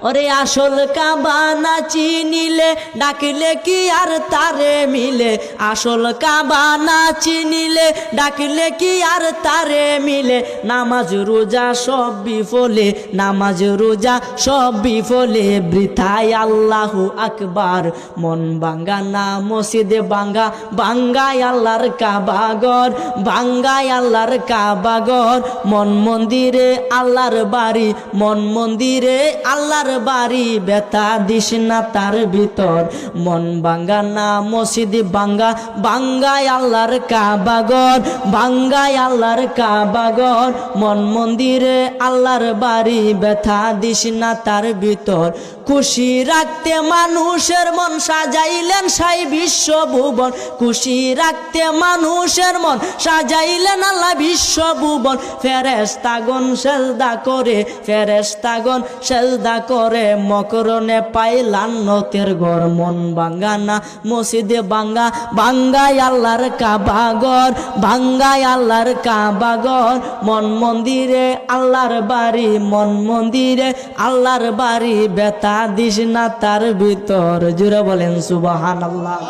ওরে আসল কাবা না চিনিলে ডাকিলে কি আর তারে মিলে, আসল কাবা না চিনিলে ডাকিলে কি আর তারে মিলে। নামাজ রোজা সব বিফলে, নামাজ রোজা সব বিফলে, বৃথায় আল্লাহু আকবার। মন ভাঙ্গা না মসজিদে ভাঙ্গা, ভাঙ্গায় আল্লাহর কাবা ঘর, ভাঙ্গায় আল্লাহর কাবা ঘর। মন মন্দিরে আল্লাহর বাড়ি, মন মন্দিরে আল্লাহর বাড়ি, ব্যথা দিস না তার ভিতর। মন ভাঙ্গা না মসজিদ ভাঙ্গা, ভাঙ্গায় আল্লাহর কাবা ঘর, ভাঙ্গায় আল্লাহর কাবা ঘর। মন মন্দিরে আল্লাহর বাড়ি, ব্যথা দিস না তার ভিতর। খুশি রাখতে মানুষের মন সাজাইলেন সাই বিশ্বভুবন, খুশি রাখতে মানুষের মন সাজাইলেন আল্লাহ বিশ্বভুবন। ফেরেশতাগণ সেজদা করে, ফেরেশতাগণ সেজদা করে, মকরণে পাইলান নতের ঘর। মন ভাঙ্গা না মসজিদে ভাঙ্গা, ভাঙ্গায় আল্লাহর কাবা ঘর, ভাঙ্গায় আল্লাহর কাবা ঘর। মন মন্দিরে আল্লাহর বাড়ি, মন মন্দিরে আল্লাহর বাড়ি, ব্যথা দিস না তার ভিতর। জুড়ে বলেন সুবহানাল্লাহ।